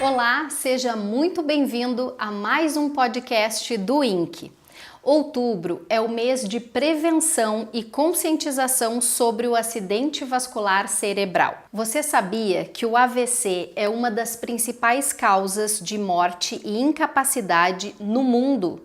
Olá, seja muito bem-vindo a mais um podcast do INC. Outubro é o mês de prevenção e conscientização sobre o acidente vascular cerebral. Você sabia que o AVC é uma das principais causas de morte e incapacidade no mundo?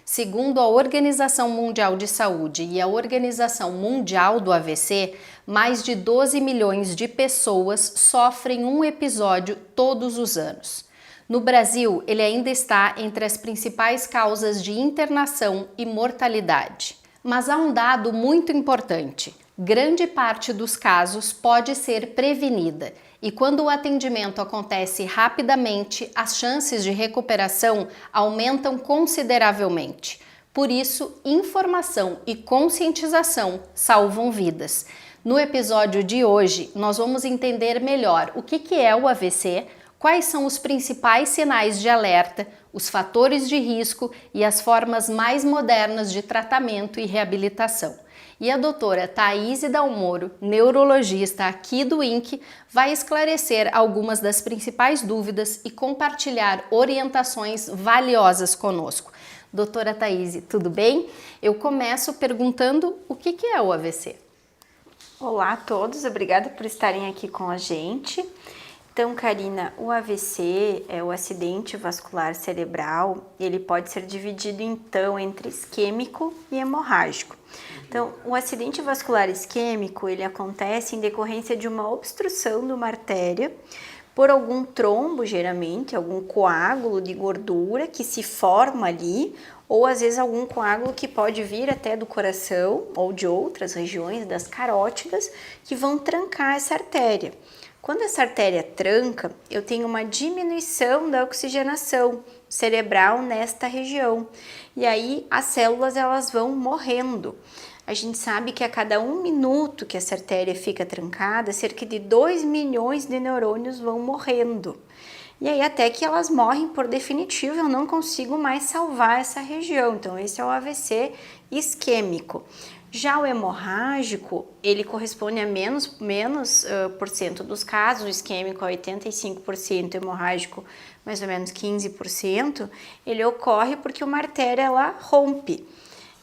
Segundo a Organização Mundial de Saúde e a Organização Mundial do AVC, mais de 12 milhões de pessoas sofrem um episódio todos os anos. No Brasil, ele ainda está entre as principais causas de internação e mortalidade. Mas há um dado muito importante: grande parte dos casos pode ser prevenida. E quando o atendimento acontece rapidamente, as chances de recuperação aumentam consideravelmente. Por isso, informação e conscientização salvam vidas. No episódio de hoje, nós vamos entender melhor o que é o AVC, quais são os principais sinais de alerta, os fatores de risco e as formas mais modernas de tratamento e reabilitação. E a doutora Thaíse Dalmoro, neurologista aqui do INC, vai esclarecer algumas das principais dúvidas e compartilhar orientações valiosas conosco. Doutora Thaíse, tudo bem? Eu começo perguntando o que é o AVC. Olá a todos, obrigada por estarem aqui com a gente. Então, Karina, o AVC é o acidente vascular cerebral, ele pode ser dividido então entre isquêmico e hemorrágico. Então, o acidente vascular isquêmico, ele acontece em decorrência de uma obstrução de uma artéria por algum trombo, geralmente, algum coágulo de gordura que se forma ali, ou às vezes algum coágulo que pode vir até do coração ou de outras regiões das carótidas que vão trancar essa artéria. Quando essa artéria tranca, eu tenho uma diminuição da oxigenação cerebral nesta região. E aí as células elas vão morrendo. A gente sabe que a cada 1 minuto que essa artéria fica trancada, cerca de 2 milhões de neurônios vão morrendo. E aí até que elas morrem por definitivo, eu não consigo mais salvar essa região. Então esse é o AVC isquêmico. Já o hemorrágico, ele corresponde a menos por cento dos casos, o isquêmico é 85%, hemorrágico mais ou menos 15%, ele ocorre porque uma artéria ela rompe.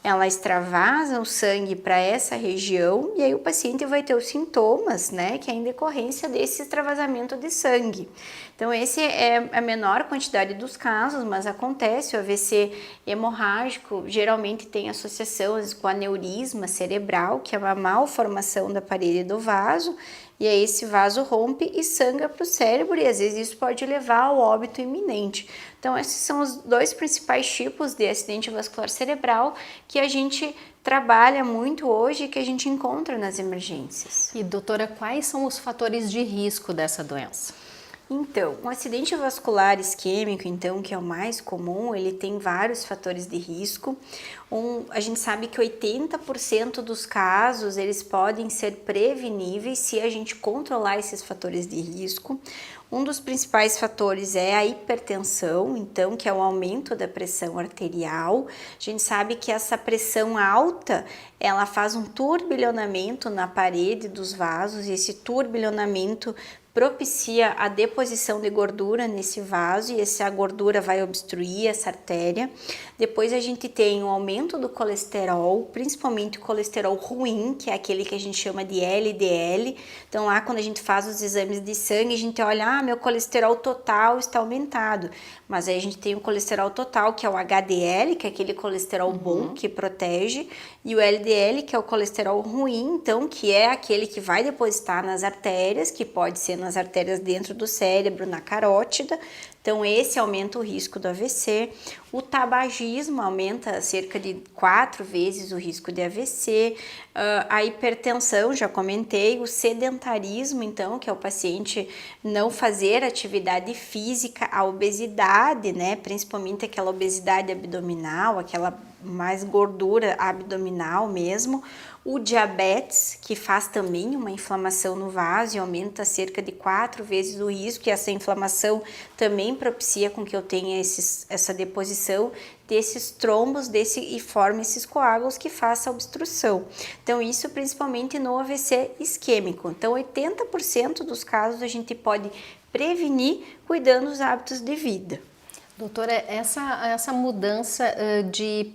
Ela extravasa o sangue para essa região e aí o paciente vai ter os sintomas, né, que é em decorrência desse extravasamento de sangue. Então esse é a menor quantidade dos casos, mas acontece. O AVC hemorrágico geralmente tem associação com aneurisma cerebral, que é uma malformação da parede do vaso, e aí esse vaso rompe e sangra para o cérebro e às vezes isso pode levar ao óbito iminente. Então esses são os dois principais tipos de acidente vascular cerebral que a gente trabalha muito hoje e que a gente encontra nas emergências. E doutora, quais são os fatores de risco dessa doença? Então, um acidente vascular isquêmico, então, que é o mais comum, ele tem vários fatores de risco. A gente sabe que 80% dos casos, eles podem ser preveníveis se a gente controlar esses fatores de risco. Um dos principais fatores é a hipertensão, então, que é o aumento da pressão arterial. A gente sabe que essa pressão alta, ela faz um turbilhonamento na parede dos vasos, e esse turbilhonamento propicia a deposição de gordura nesse vaso e essa gordura vai obstruir essa artéria. Depois a gente tem o aumento do colesterol, principalmente o colesterol ruim, que é aquele que a gente chama de LDL. Então lá quando a gente faz os exames de sangue, a gente olha, meu colesterol total está aumentado. Mas aí a gente tem o colesterol total, que é o HDL, que é aquele colesterol bom, que protege, e o LDL, que é o colesterol ruim, então, que é aquele que vai depositar nas artérias, que pode ser nas artérias dentro do cérebro, na carótida. Então esse aumenta o risco do AVC. O tabagismo aumenta cerca de 4 vezes o risco de AVC. A hipertensão, já comentei. O sedentarismo, então, que é o paciente não fazer atividade física. A obesidade, né, principalmente aquela obesidade abdominal, aquela mais gordura abdominal mesmo. O diabetes, que faz também uma inflamação no vaso e aumenta cerca de 4 vezes o risco, e essa inflamação também propicia com que eu tenha essa deposição desses trombos e forma esses coágulos que faça a obstrução. Então, isso principalmente no AVC isquêmico. Então, 80% dos casos a gente pode prevenir cuidando dos hábitos de vida. Doutora, essa mudança de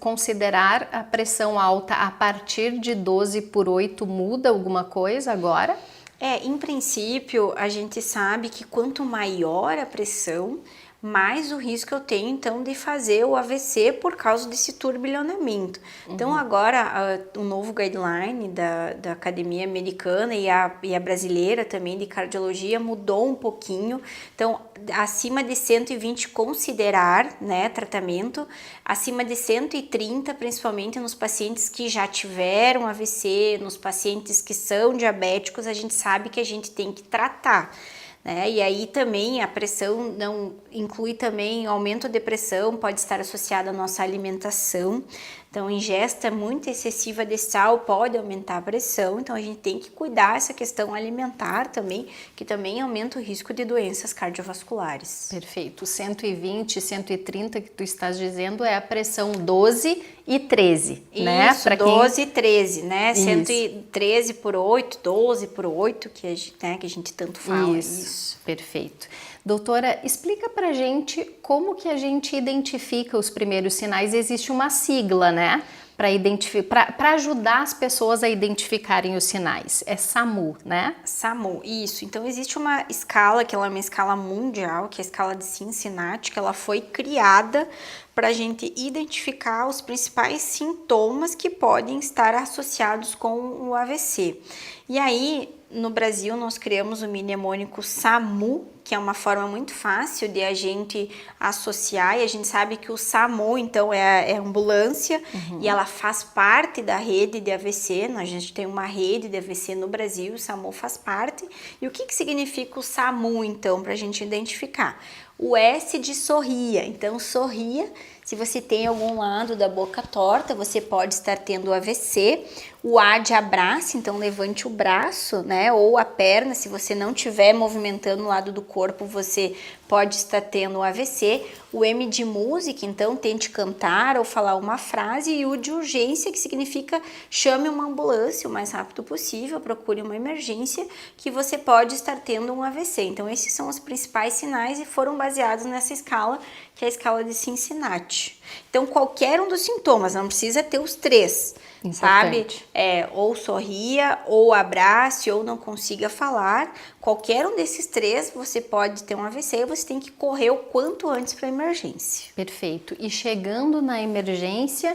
considerar a pressão alta a partir de 12/8 muda alguma coisa agora? Em princípio, a gente sabe que quanto maior a pressão, mais o risco eu tenho, então, de fazer o AVC por causa desse turbilhonamento. Então, agora, o novo guideline da Academia Americana e a brasileira também de cardiologia mudou um pouquinho. Então, acima de 120 considerar, né, tratamento, acima de 130, principalmente nos pacientes que já tiveram AVC, nos pacientes que são diabéticos, a gente sabe que a gente tem que tratar. E aí também a pressão não inclui também aumento de pressão, pode estar associado à nossa alimentação. Então, ingesta muito excessiva de sal pode aumentar a pressão, então a gente tem que cuidar essa questão alimentar também, que também aumenta o risco de doenças cardiovasculares. Perfeito. 120, 130 que tu estás dizendo é a pressão 12 e 13, né? Isso, 12 e 13, né? Isso. 113/8, 12/8, que a gente tanto fala. Isso, perfeito. Doutora, explica pra gente como que a gente identifica os primeiros sinais. Existe uma sigla, né? Para ajudar as pessoas a identificarem os sinais. É SAMU, né? SAMU, isso. Então, existe uma escala, que ela é uma escala mundial, que é a escala de Cincinnati, que ela foi criada para a gente identificar os principais sintomas que podem estar associados com o AVC. E aí, no Brasil, nós criamos o mnemônico SAMU, que é uma forma muito fácil de a gente associar, e a gente sabe que o SAMU, então, é a ambulância, e ela faz parte da rede de AVC. A gente tem uma rede de AVC no Brasil, o SAMU faz parte. E o que significa o SAMU, então, para a gente identificar? O S de sorria, então sorria. Se você tem algum lado da boca torta, você pode estar tendo AVC. O A de abraço, então levante o braço, né? Ou a perna, se você não estiver movimentando o lado do corpo, você pode estar tendo AVC. O M de música, então tente cantar ou falar uma frase. E o de urgência, que significa chame uma ambulância o mais rápido possível, procure uma emergência, que você pode estar tendo um AVC. Então esses são os principais sinais e foram baseados nessa escala, que é a escala de Cincinnati. Então qualquer um dos sintomas, não precisa ter os 3. Importante. Sabe? Ou sorria, ou abrace, ou não consiga falar. Qualquer um desses 3 você pode ter um AVC e você tem que correr o quanto antes para a emergência. Perfeito. E chegando na emergência,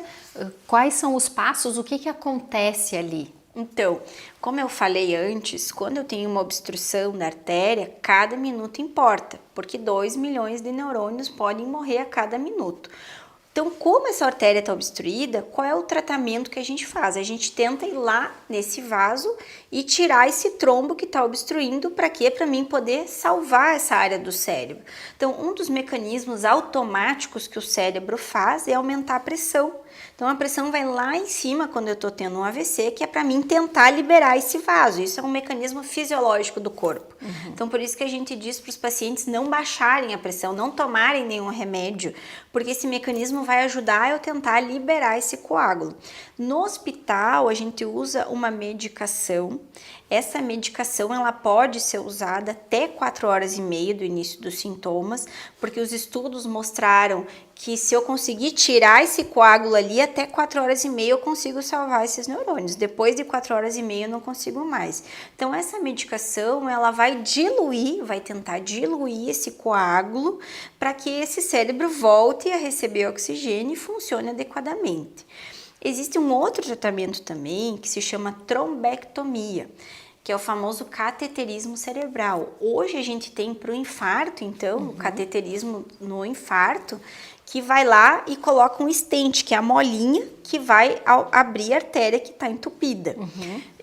quais são os passos? O que acontece ali? Então, como eu falei antes, quando eu tenho uma obstrução da artéria, cada minuto importa, porque 2 milhões de neurônios podem morrer a cada minuto. Então, como essa artéria está obstruída, qual é o tratamento que a gente faz? A gente tenta ir lá nesse vaso e tirar esse trombo que está obstruindo. Para quê? Para mim poder salvar essa área do cérebro. Então, um dos mecanismos automáticos que o cérebro faz é aumentar a pressão. Então, a pressão vai lá em cima quando eu estou tendo um AVC, que é para mim tentar liberar esse vaso. Isso é um mecanismo fisiológico do corpo. Então, por isso que a gente diz para os pacientes não baixarem a pressão, não tomarem nenhum remédio, porque esse mecanismo vai ajudar eu tentar liberar esse coágulo. No hospital, a gente usa uma medicação. Essa medicação ela pode ser usada até 4 horas e meia do início dos sintomas, porque os estudos mostraram que se eu conseguir tirar esse coágulo ali, até 4 horas e meia eu consigo salvar esses neurônios. Depois de 4 horas e meia eu não consigo mais. Então essa medicação ela vai tentar diluir esse coágulo para que esse cérebro volte a receber oxigênio e funcione adequadamente. Existe um outro tratamento também que se chama trombectomia, que é o famoso cateterismo cerebral. Hoje a gente tem para o infarto, então, o cateterismo no infarto, que vai lá e coloca um stent, que é a molinha que vai abrir a artéria que está entupida.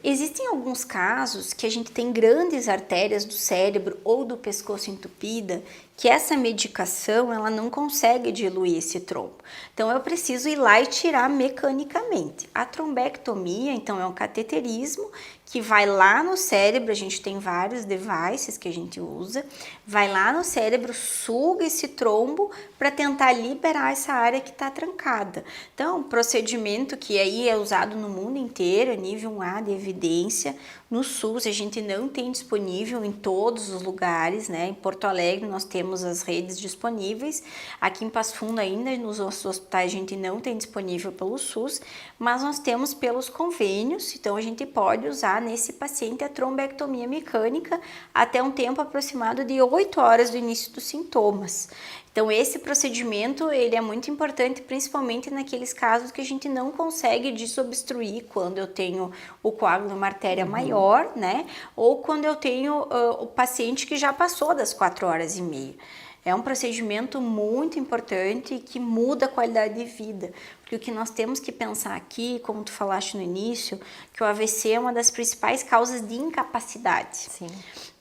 Existem alguns casos que a gente tem grandes artérias do cérebro ou do pescoço entupida, que essa medicação ela não consegue diluir esse trombo. Então eu preciso ir lá e tirar mecanicamente. A trombectomia, então, é um cateterismo que vai lá no cérebro, a gente tem vários devices que a gente usa, vai lá no cérebro, suga esse trombo para tentar liberar essa área que está trancada. Então, um procedimento que aí é usado no mundo inteiro, nível 1A de evidência. No SUS a gente não tem disponível em todos os lugares, né? Em Porto Alegre nós temos as redes disponíveis, aqui em Passo Fundo ainda nos nossos hospitais a gente não tem disponível pelo SUS, mas nós temos pelos convênios, então a gente pode usar nesse paciente a trombectomia mecânica até um tempo aproximado de 8 horas do início dos sintomas. Então esse procedimento ele é muito importante, principalmente naqueles casos que a gente não consegue desobstruir, quando eu tenho o coágulo numa artéria maior, né? Ou quando eu tenho o paciente que já passou das 4 horas e meia. É um procedimento muito importante que muda a qualidade de vida, porque o que nós temos que pensar aqui, como tu falaste no início, que o AVC é uma das principais causas de incapacidade. Sim.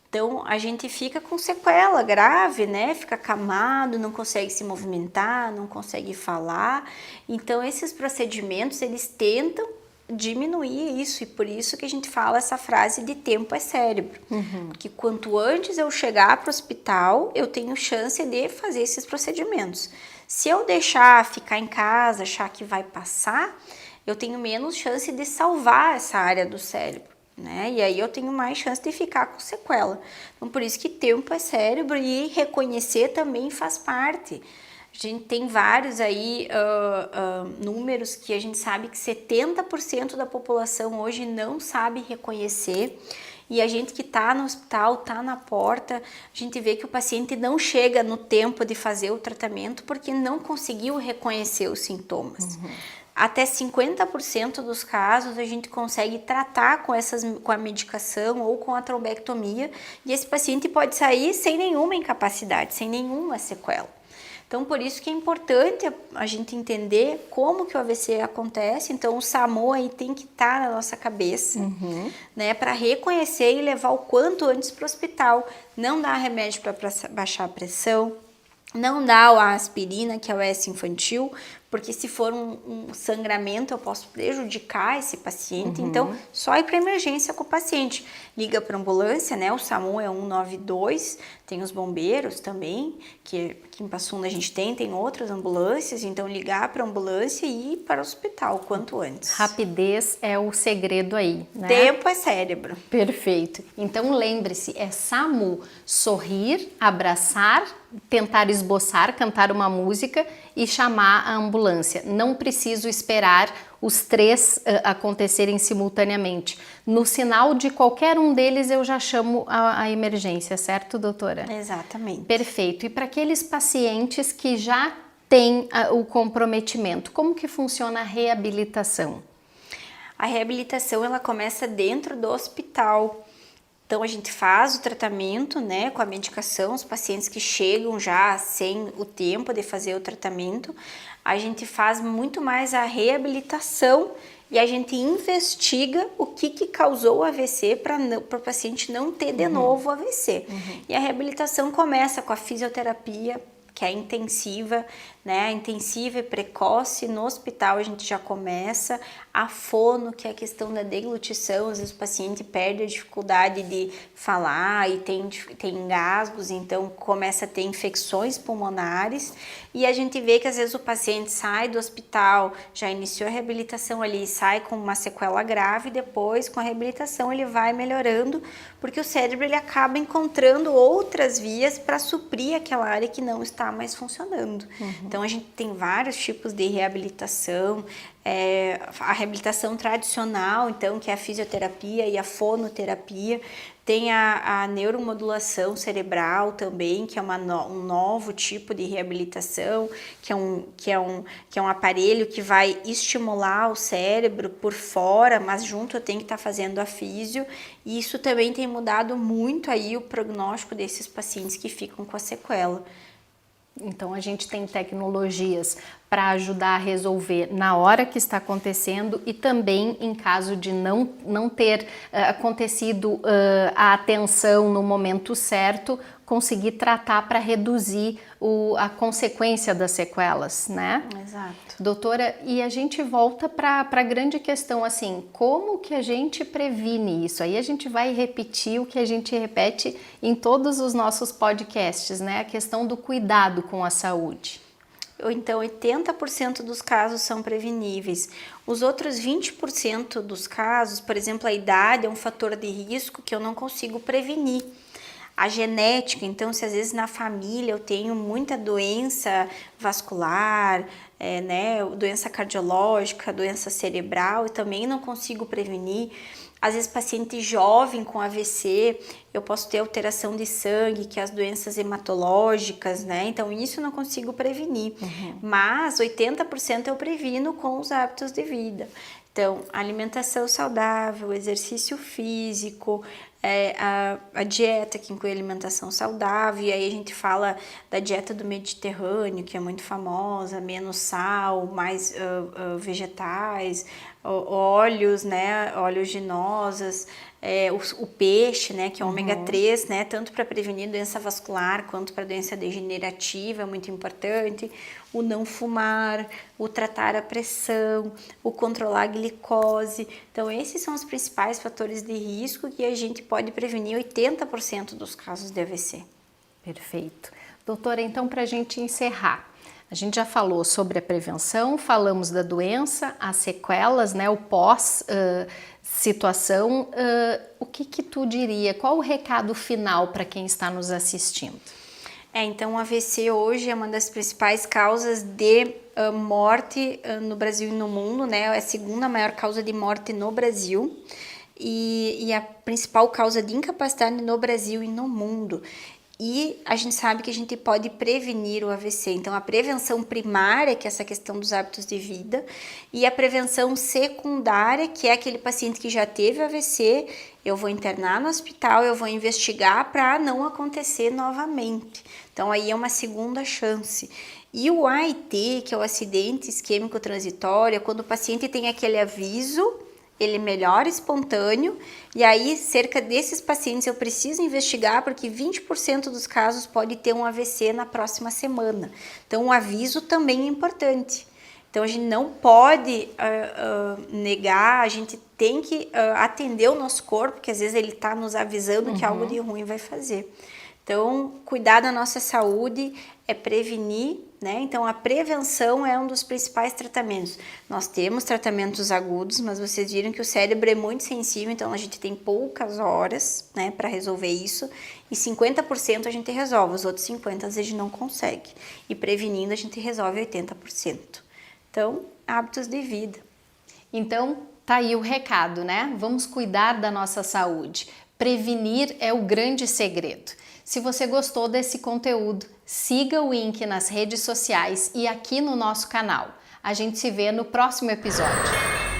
Então, a gente fica com sequela grave, né? Fica acamado, não consegue se movimentar, não consegue falar. Então, esses procedimentos, eles tentam diminuir isso, e por isso que a gente fala essa frase de tempo é cérebro. Porque quanto antes eu chegar para o hospital, eu tenho chance de fazer esses procedimentos. Se eu deixar ficar em casa, achar que vai passar, eu tenho menos chance de salvar essa área do cérebro. Né? E aí eu tenho mais chance de ficar com sequela. Então, por isso que tempo é cérebro, e reconhecer também faz parte. A gente tem vários aí números que a gente sabe que 70% da população hoje não sabe reconhecer. E a gente que está no hospital, está na porta, a gente vê que o paciente não chega no tempo de fazer o tratamento porque não conseguiu reconhecer os sintomas. Até 50% dos casos a gente consegue tratar com a medicação ou com a trombectomia, e esse paciente pode sair sem nenhuma incapacidade, sem nenhuma sequela. Então, por isso que é importante a gente entender como que o AVC acontece. Então, o SAMU aí tem que estar na nossa cabeça, né, para reconhecer e levar o quanto antes para o hospital. Não dar remédio para baixar a pressão, não dá a aspirina, que é o S infantil, porque se for um sangramento eu posso prejudicar esse paciente. Então, só ir para emergência com o paciente. Liga para a ambulância, né? O SAMU é 192, tem os bombeiros também, que aqui em Passo Fundo a gente tem outras ambulâncias, então ligar para a ambulância e ir para o hospital o quanto antes. Rapidez é o segredo aí, né? Tempo é cérebro. Perfeito. Então lembre-se, é SAMU, sorrir, abraçar, tentar esboçar, cantar uma música e chamar a ambulância. Não preciso esperar os 3 acontecerem simultaneamente. No sinal de qualquer um deles eu já chamo a emergência, certo, doutora? Exatamente. Perfeito. E para aqueles pacientes que já têm o comprometimento, como que funciona a reabilitação? A reabilitação ela começa dentro do hospital. Então a gente faz o tratamento, né, com a medicação, os pacientes que chegam já sem o tempo de fazer o tratamento, a gente faz muito mais a reabilitação e a gente investiga o que causou o AVC para o paciente não ter de novo o AVC. E a reabilitação começa com a fisioterapia, que é intensiva, né? Intensiva e precoce. No hospital a gente já começa a fono, que é a questão da deglutição. Às vezes o paciente perde a dificuldade de falar e tem engasgos, então começa a ter infecções pulmonares. E a gente vê que às vezes o paciente sai do hospital, já iniciou a reabilitação ali, sai com uma sequela grave, e depois com a reabilitação ele vai melhorando, porque o cérebro ele acaba encontrando outras vias para suprir aquela área que não está mais funcionando. Então a gente tem vários tipos de reabilitação, a reabilitação tradicional, então, que é a fisioterapia e a fonoterapia. Tem a neuromodulação cerebral também, que é um novo tipo de reabilitação, que é um aparelho que vai estimular o cérebro por fora, mas junto eu tenho que estar fazendo a físio, e isso também tem mudado muito aí o prognóstico desses pacientes que ficam com a sequela. Então a gente tem tecnologias para ajudar a resolver na hora que está acontecendo e também em caso de não ter acontecido a atenção no momento certo, conseguir tratar para reduzir a consequência das sequelas, né? Exato. Doutora, e a gente volta para a grande questão, assim, como que a gente previne isso? Aí a gente vai repetir o que a gente repete em todos os nossos podcasts, né? A questão do cuidado com a saúde. Então, 80% dos casos são preveníveis. Os outros 20% dos casos, por exemplo, a idade é um fator de risco que eu não consigo prevenir. A genética, então, se às vezes na família eu tenho muita doença vascular, né, doença cardiológica, doença cerebral, eu também não consigo prevenir. Às vezes, paciente jovem com AVC, eu posso ter alteração de sangue, que é as doenças hematológicas, né? Então, isso eu não consigo prevenir. Mas 80% eu previno com os hábitos de vida. Então, alimentação saudável, exercício físico, a dieta que inclui alimentação saudável, e aí a gente fala da dieta do Mediterrâneo, que é muito famosa, menos sal, mais vegetais, óleos, né, oleaginosas, o peixe, né, que é ômega 3, né, tanto para prevenir doença vascular quanto para doença degenerativa, é muito importante. O não fumar, o tratar a pressão, o controlar a glicose. Então, esses são os principais fatores de risco que a gente pode prevenir 80% dos casos de AVC. Perfeito. Doutora, então, para a gente encerrar, a gente já falou sobre a prevenção, falamos da doença, as sequelas, né, o pós-situação. O que tu diria? Qual o recado final para quem está nos assistindo? Então o AVC hoje é uma das principais causas de morte no Brasil e no mundo, né? É a segunda maior causa de morte no Brasil e a principal causa de incapacidade no Brasil e no mundo. E a gente sabe que a gente pode prevenir o AVC. Então, a prevenção primária, que é essa questão dos hábitos de vida, e a prevenção secundária, que é aquele paciente que já teve AVC, eu vou internar no hospital, eu vou investigar para não acontecer novamente. Então, aí é uma segunda chance. E o AIT, que é o acidente isquêmico transitório, é quando o paciente tem aquele aviso, ele melhora espontâneo, e aí cerca desses pacientes eu preciso investigar, porque 20% dos casos pode ter um AVC na próxima semana. Então, o aviso também é importante. Então, a gente não pode negar, a gente tem que atender o nosso corpo, porque às vezes ele está nos avisando que algo de ruim vai fazer. Então, cuidar da nossa saúde é prevenir, né? Então, a prevenção é um dos principais tratamentos. Nós temos tratamentos agudos, mas vocês viram que o cérebro é muito sensível, então a gente tem poucas horas, né, para resolver isso, e 50% a gente resolve, os outros 50% a gente não consegue. E prevenindo a gente resolve 80%. Então, hábitos de vida. Então, tá aí o recado, né? Vamos cuidar da nossa saúde. Prevenir é o grande segredo. Se você gostou desse conteúdo, siga o INC nas redes sociais e aqui no nosso canal. A gente se vê no próximo episódio.